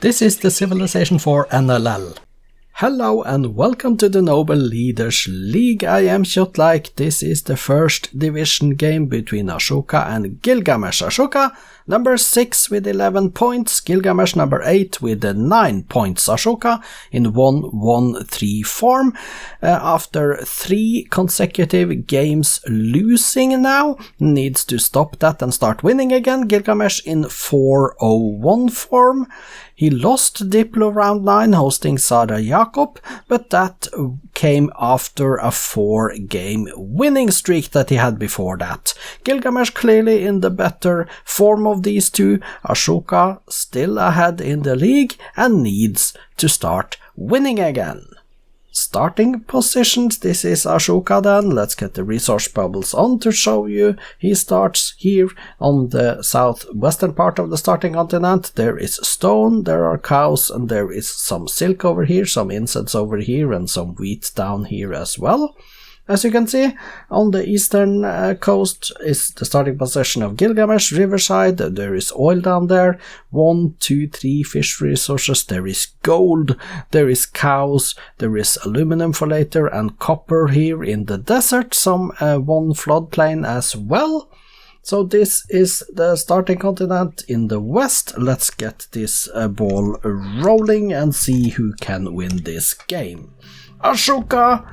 This is the Civilization 4 NLL. Hello and welcome to the Noble Leaders League. I am Kjotleik. This is the first division game between Asoka and Gilgamesh. Asoka number 6 with 11 points, Gilgamesh number 8 with 9 points. Asoka in 1-1-3 form after 3 consecutive games losing now. Needs to stop that and start winning again. Gilgamesh in 4-0-1 form. He lost Diplo round 9 hosting Sada Jakob, but that came after a 4-game winning streak that he had before that. Gilgamesh clearly in the better form of these two. Asoka still ahead in the league and needs to start winning again. Starting positions, this is Asoka then. Let's get the resource bubbles on to show you. He starts here on the southwestern part of the starting continent. There is stone, there are cows, and there is some silk over here, some incense over here, and some wheat down here as well. As you can see, on the eastern coast is the starting position of Gilgamesh, riverside. There is oil down there, 1, 2, 3 fish resources, there is gold, there is cows, there is aluminum for later, and copper here in the desert, some 1 floodplain as well. So this is the starting continent in the west. Let's get this ball rolling and see who can win this game. Asoka,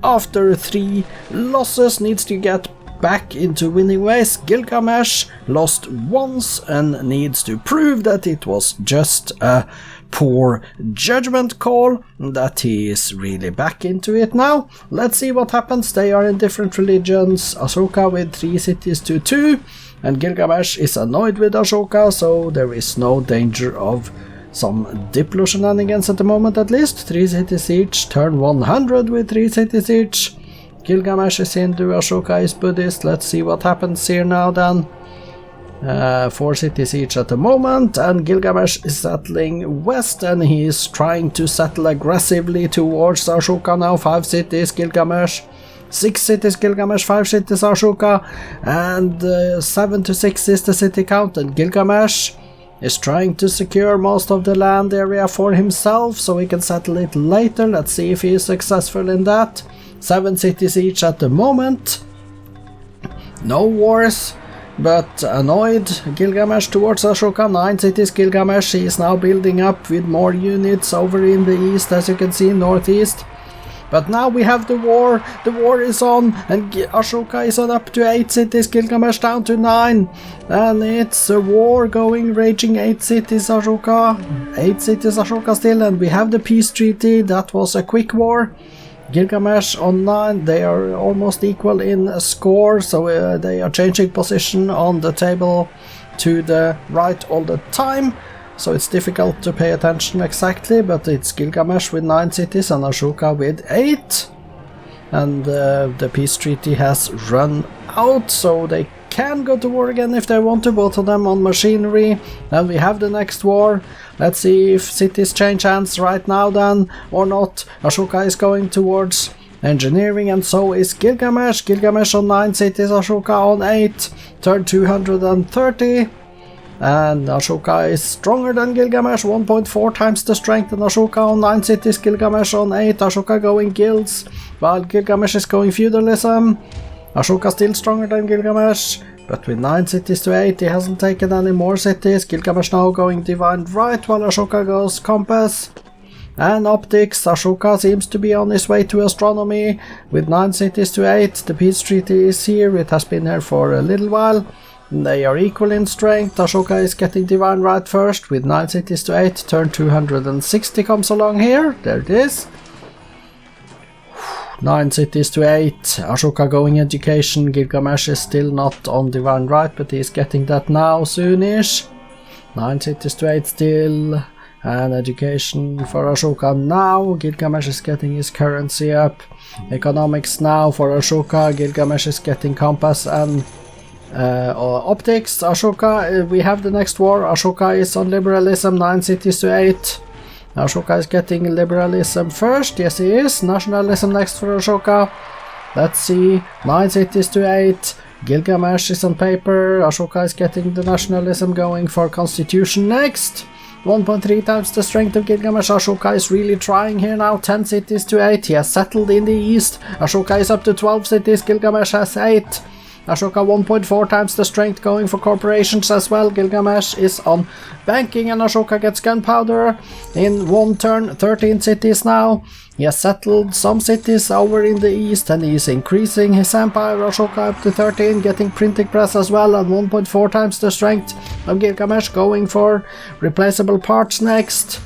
after 3 losses, needs to get back into winning ways. Gilgamesh lost once and needs to prove that it was just a poor judgment call, that he is really back into it now. Let's see what happens. They are in different religions. Asoka with 3 cities to 2, and Gilgamesh is annoyed with Asoka, so there is no danger of some Diplo shenanigans at the moment at least. 3 cities each, turn 100 with 3 cities each. Gilgamesh is Hindu, Asoka is Buddhist. Let's see what happens here now then. 4 cities each at the moment, and Gilgamesh is settling west, and he is trying to settle aggressively towards Asoka now. 5 cities Gilgamesh, 6 cities Gilgamesh, 5 cities Asoka, and 7 to 6 is the city count, and Gilgamesh is trying to secure most of the land area for himself so he can settle it later. Let's see if he is successful in that. 7 cities each at the moment. No wars, but annoyed Gilgamesh towards Asoka. 9 cities Gilgamesh. He is now building up with more units over in the east, as you can see, northeast. But now we have the war is on, and Asoka is on up to 8 cities, Gilgamesh down to 9, and it's a war going, raging. 8 cities Asoka, 8 cities Asoka still, and we have the peace treaty. That was a quick war. Gilgamesh on 9, they are almost equal in score, so they are changing position on the table to the right all the time. So it's difficult to pay attention exactly, but it's Gilgamesh with 9 cities and Asoka with 8. And the peace treaty has run out, so they can go to war again if they want to, both of them on machinery. And we have the next war. Let's see if cities change hands right now then, or not. Asoka is going towards engineering, and so is Gilgamesh. Gilgamesh on 9 cities, Asoka on 8. Turn 230. And Asoka is stronger than Gilgamesh, 1.4 times the strength, and Asoka on 9 cities, Gilgamesh on 8, Asoka going guilds, while Gilgamesh is going feudalism. Asoka still stronger than Gilgamesh, but with 9 cities to 8, he hasn't taken any more cities. Gilgamesh now going divine right, while Asoka goes compass. And optics, Asoka seems to be on his way to astronomy, with 9 cities to 8, the peace treaty is here, it has been here for a little while. They are equal in strength. Asoka is getting divine right first with 9 cities to 8. Turn 260 comes along here. There it is. 9 cities to 8. Asoka going education. Gilgamesh is still not on divine right, but he's getting that now soonish. 9 cities to 8 still. And education for Asoka now. Gilgamesh is getting his currency up. Economics now for Asoka. Gilgamesh is getting compass and optics. Asoka, we have the next war. Asoka is on liberalism, 9 cities to 8. Asoka is getting liberalism first. Yes, he is. Nationalism next for Asoka. Let's see. 9 cities to 8. Gilgamesh is on paper. Asoka is getting the nationalism going for constitution next. 1.3 times the strength of Gilgamesh. Asoka is really trying here now. 10 cities to 8. He has settled in the east. Asoka is up to 12 cities. Gilgamesh has 8. Asoka 1.4 times the strength, going for corporations as well. Gilgamesh is on banking and Asoka gets gunpowder in one turn. 13 cities now. He has settled some cities over in the east and he is increasing his empire. Asoka up to 13, getting printing press as well, and 1.4 times the strength of Gilgamesh, going for replaceable parts next.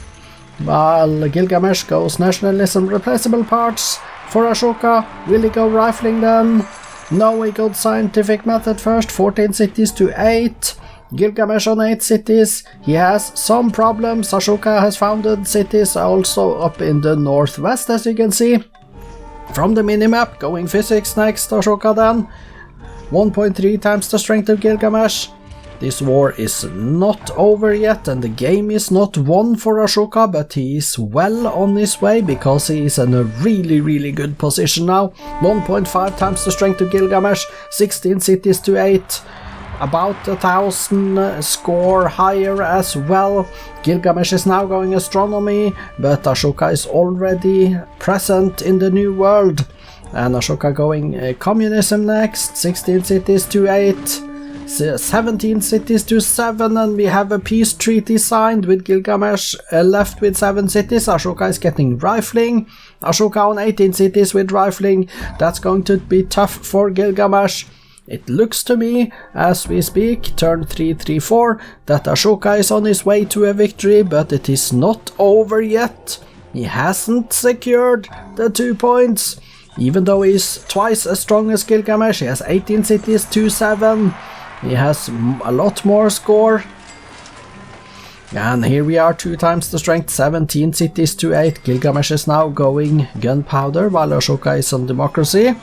While Gilgamesh goes nationalism, replaceable parts for Asoka. Will he go rifling then? No, he got scientific method first. 14 cities to 8. Gilgamesh on 8 cities. He has some problems. Asoka has founded cities also up in the northwest, as you can see from the minimap. Going physics next. Asoka then 1.3 times the strength of Gilgamesh. This war is not over yet and the game is not won for Asoka, but he is well on his way because he is in a really good position now. 1.5 times the strength of Gilgamesh. 16 cities to 8. About 1,000 score higher as well. Gilgamesh is now going astronomy, but Asoka is already present in the new world. And Asoka going communism next. 16 cities to 8. 17 cities to 7, and we have a peace treaty signed with Gilgamesh left with 7 cities. Asoka is getting rifling. Asoka on 18 cities with rifling. That's going to be tough for Gilgamesh. It looks to me, as we speak, turn 334, that Asoka is on his way to a victory, but it is not over yet. He hasn't secured the 2 points. Even though he's twice as strong as Gilgamesh, he has 18 cities to 7. He has a lot more score. And here we are, 2 times the strength, 17 cities to 8. Gilgamesh is now going gunpowder while Asoka is on democracy.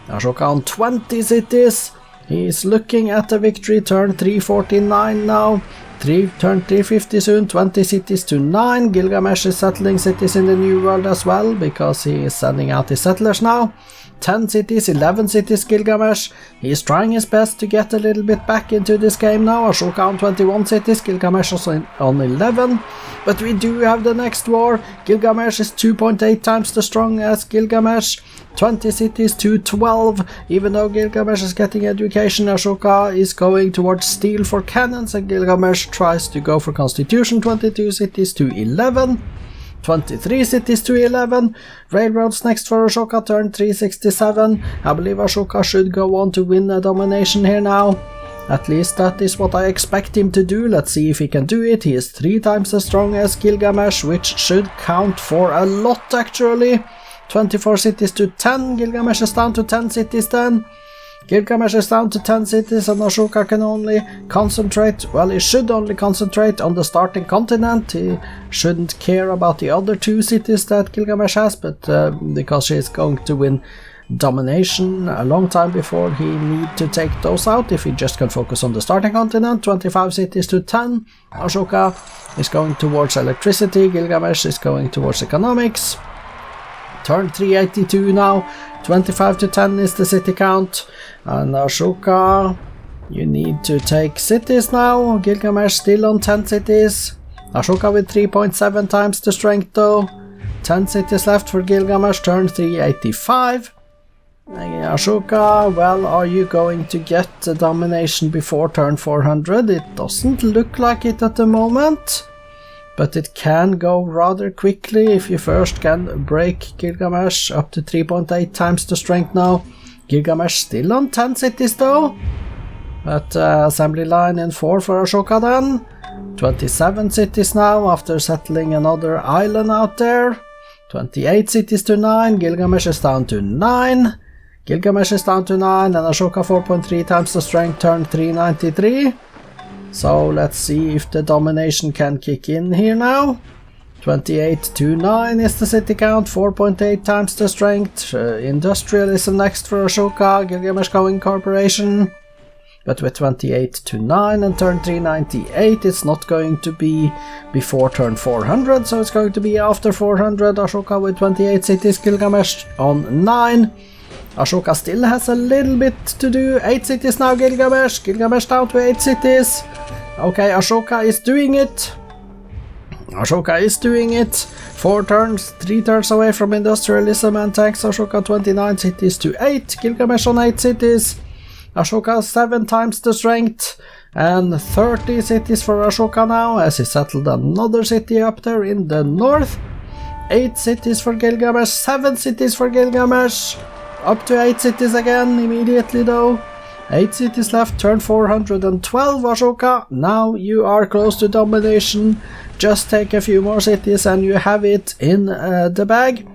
Asoka on 20 cities. He is looking at a victory, turn 349 now. Turn 350 soon, 20 cities to 9. Gilgamesh is settling cities in the new world as well because he is sending out his settlers now. 10 cities, 11 cities Gilgamesh. He is trying his best to get a little bit back into this game now. Asoka on 21 cities, Gilgamesh is on 11. But we do have the next war. Gilgamesh is 2.8 times the strong as Gilgamesh. 20 cities to 12. Even though Gilgamesh is getting education, Asoka is going towards steel for cannons and Gilgamesh tries to go for constitution. 22 cities to 11. 23 cities to 11. Railroads next for Asoka, turn 367. I believe Asoka should go on to win a domination here now. At least that is what I expect him to do. Let's see if he can do it. He is 3 times as strong as Gilgamesh, which should count for a lot actually. 24 cities to 10. Gilgamesh is down to 10 cities then. Gilgamesh is down to 10 cities and Asoka can only concentrate, well, he should only concentrate on the starting continent. He shouldn't care about the other 2 cities that Gilgamesh has, but because he is going to win domination a long time before he need to take those out. If he just can focus on the starting continent, 25 cities to 10. Asoka is going towards electricity, Gilgamesh is going towards economics. Turn 382 now. 25 to 10 is the city count. And Asoka, you need to take cities now. Gilgamesh still on 10 cities. Asoka with 3.7 times the strength though. 10 cities left for Gilgamesh. Turn 385. Asoka, well, are you going to get the domination before turn 400? It doesn't look like it at the moment. But it can go rather quickly if you first can break Gilgamesh up to 3.8 times the strength now. Gilgamesh still on 10 cities though. But assembly line in 4 for Asoka then. 27 cities now after settling another island out there. 28 cities to 9. Gilgamesh is down to 9. Gilgamesh is down to 9 and Asoka 4.3 times the strength, turn 393. So let's see if the domination can kick in here now. 28 to 9 is the city count, 4.8 times the strength. Industrialism next for Asoka, Gilgamesh going corporation. But with 28 to 9 and turn 398, it's not going to be before turn 400, so it's going to be after 400. Asoka with 28 cities, Gilgamesh on 9. Asoka still has a little bit to do. 8 cities now, Gilgamesh. Gilgamesh down to 8 cities. Okay, Asoka is doing it. Asoka is doing it. 4 turns, 3 turns away from industrialism and takes Asoka 29 cities to 8. Gilgamesh on 8 cities. Asoka 7 times the strength. And 30 cities for Asoka now, as he settled another city up there in the north. 8 cities for Gilgamesh, 7 cities for Gilgamesh. Up to 8 cities again, immediately though. 8 cities left, turn 412, Asoka. Now you are close to domination. Just take a few more cities and you have it in the bag.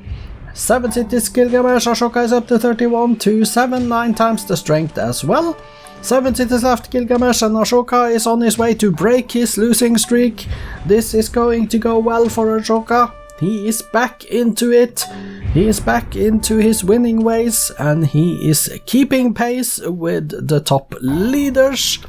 7 cities, Gilgamesh. Asoka is up to 31, 2, 7, 9 times the strength as well. 7 cities left, Gilgamesh, and Asoka is on his way to break his losing streak. This is going to go well for Asoka. He is back into it. He is back into his winning ways, and he is keeping pace with the top leaders.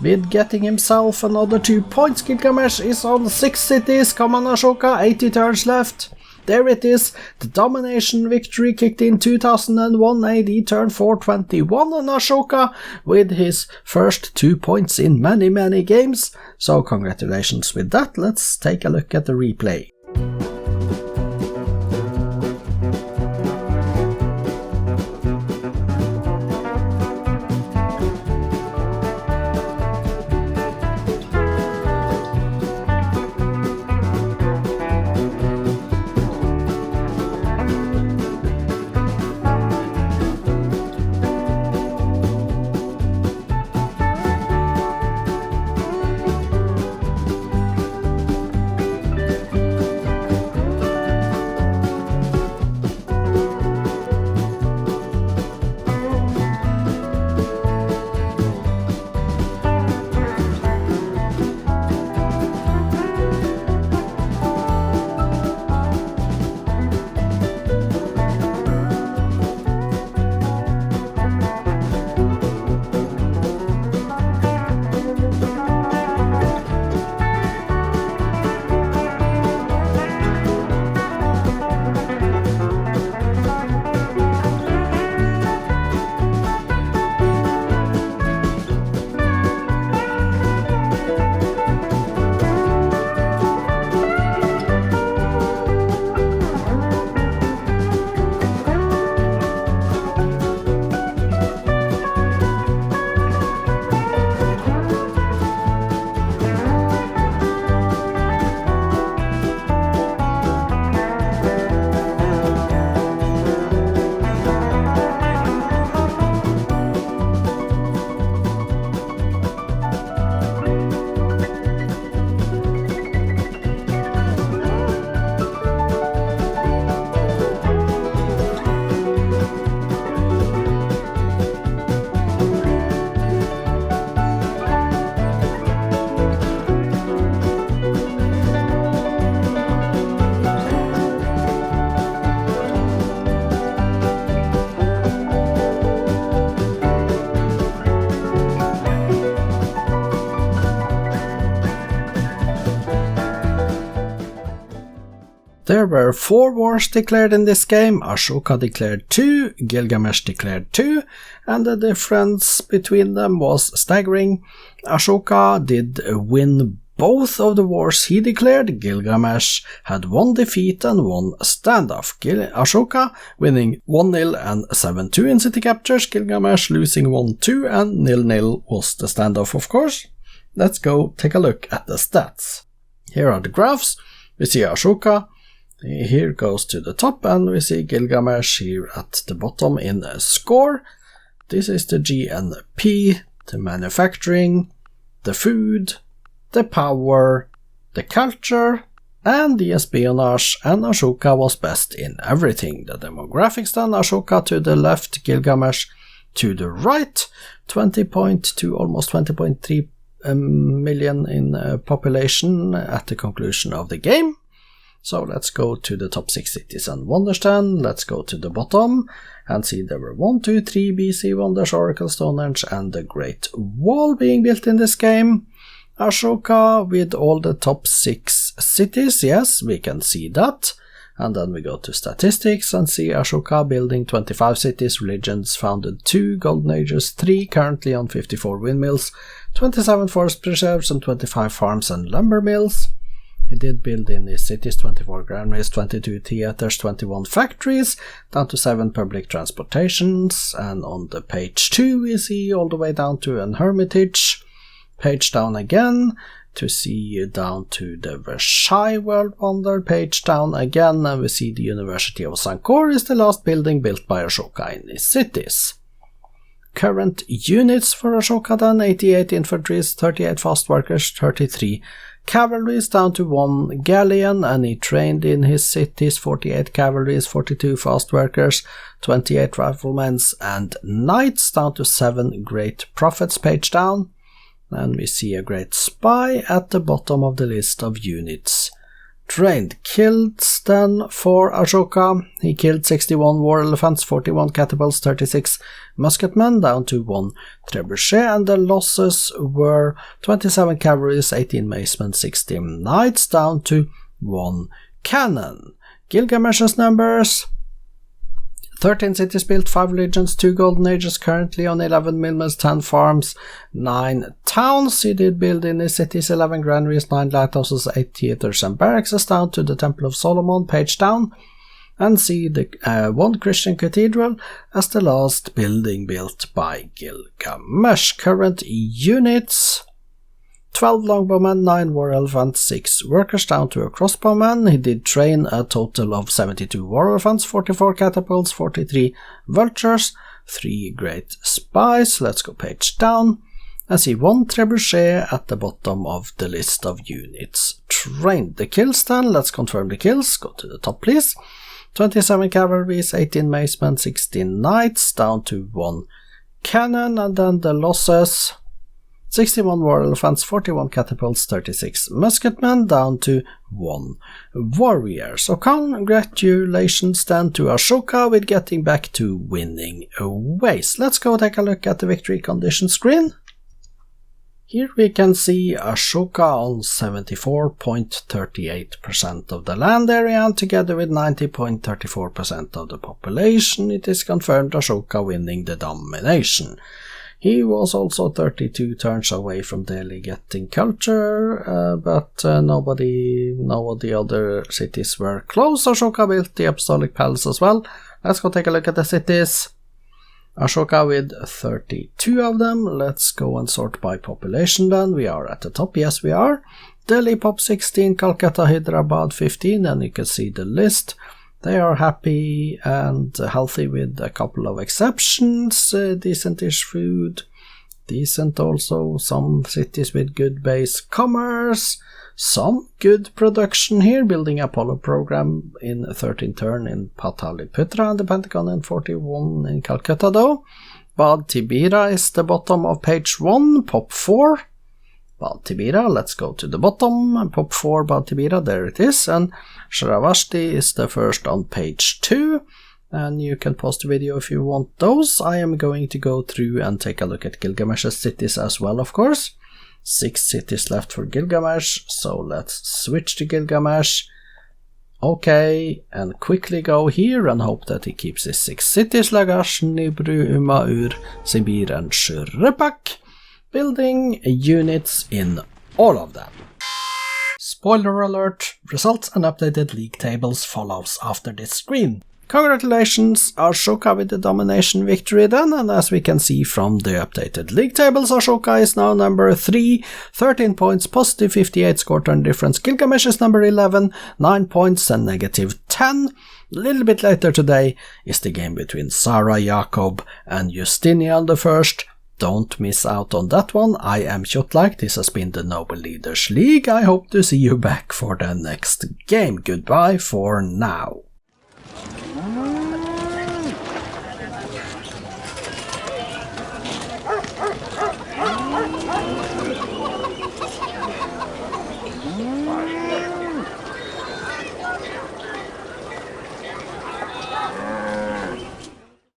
With getting himself another 2 points, Gilgamesh is on 6 cities. Come on, Asoka, 80 turns left. There it is, the domination victory kicked in 2001 AD, turn 421 on Asoka with his first 2 points in many games. So congratulations with that. Let's take a look at the replay. There were 4 wars declared in this game. Asoka declared 2, Gilgamesh declared 2, and the difference between them was staggering. Asoka did win both of the wars he declared. Gilgamesh had 1 defeat and 1 standoff. Asoka winning 1-0 and 7-2 in city captures, Gilgamesh losing 1-2 and 0-0 was the standoff, of course. Let's go take a look at the stats. Here are the graphs. We see Asoka here goes to the top, and we see Gilgamesh here at the bottom in a score. This is the GNP, the manufacturing, the food, the power, the culture, and the espionage, and Asoka was best in everything. The demographics then, Asoka to the left, Gilgamesh to the right, 20.2, almost 20.3 million in population at the conclusion of the game. So let's go to the top 6 cities and wonders then. Let's go to the bottom and see there were 1, 2, 3 BC wonders, Oracle, Stonehenge, and the Great Wall being built in this game. Asoka with all the top 6 cities, yes, we can see that. And then we go to statistics and see Asoka building 25 cities, religions, founded 2, golden ages 3, currently on 54 windmills, 27 forest preserves and 25 farms and lumber mills. He did build in his cities 24 granaries, 22 theaters, 21 factories, down to 7 public transportations, and on the page 2 we see all the way down to an hermitage. Page down again to see down to the Versailles World Wonder. Page down again and we see the University of Sankor is the last building built by Asoka in his cities. Current units for Asoka then: 88 infantries, 38 fast workers, 33 cavalries, down to 1 galleon, and he trained in his cities 48 cavalries, 42 fast workers, 28 riflemen and knights, down to 7 great prophets. Page down, and we see a great spy at the bottom of the list of units trained. Kills then for Asoka: he killed 61 war elephants, 41 catapults, 36 musketmen, down to 1 trebuchet, and the losses were 27 cavalries, 18 macemen, 16 knights, down to 1 cannon. Gilgamesh's numbers: 13 cities built, 5 legions, 2 golden ages, currently on 11 millmills, 10 farms, 9 towns. He did build in his cities 11 granaries, 9 lighthouses, 8 theaters and barracks, down to the Temple of Solomon. Page down, and see the 1 Christian cathedral as the last building built by Gilgamesh. Current units: 12 longbowmen, 9 war elephants, 6 workers, down to a crossbowman. He did train a total of 72 war elephants, 44 catapults, 43 vultures, 3 great spies. Let's go page down and see 1 trebuchet at the bottom of the list of units trained. The kills then: let's confirm the kills. Go to the top please. 27 cavalries, 18 macemen, 16 knights, down to 1 cannon, and then the losses: 61 war elephants, 41 catapults, 36 musketmen, down to 1 warrior. So congratulations then to Asoka with getting back to winning ways. Let's go take a look at the victory condition screen. Here we can see Asoka on 74.38% of the land area, and together with 90.34% of the population, it is confirmed Asoka winning the domination. He was also 32 turns away from daily getting culture, but nobody of the other cities were close. Asoka built the Apostolic Palace as well. Let's go take a look at the cities. Asoka with 32 of them. Let's go and sort by population then. We are at the top, yes we are. Delhi Pop 16, Calcutta Hyderabad 15, and you can see the list. They are happy and healthy with a couple of exceptions. Decent-ish food, decent also, some cities with good base commerce, some good production here, building Apollo program in 13 turn in Pataliputra and the Pentagon in 41 in Calcutta though. Bad Tibira is the bottom of page 1, pop 4. Bad Tibira, let's go to the bottom, pop 4 Bad Tibira, there it is, and Shravasti is the first on page 2, and you can pause the video if you want those. I am going to go through and take a look at Gilgamesh's cities as well, of course. 6 cities left for Gilgamesh, so let's switch to Gilgamesh. Okay, and quickly go here and hope that he keeps his 6 cities, Lagash, Nibru, Uma, Ur, Sibir and Shurpak. Building units in all of them. Spoiler alert, results and updated league tables follows after this screen. Congratulations, Asoka with the domination victory then, and as we can see from the updated league tables, Asoka is now number 3, 13 points, positive 58 score turn difference. Gilgamesh is number 11, 9 points and negative 10. A little bit later today is the game between Sarah Jacob and Justinian the First. Don't miss out on that one. I am Kjotleik, this has been the Noble Leaders League. I hope to see you back for the next game. Goodbye for now.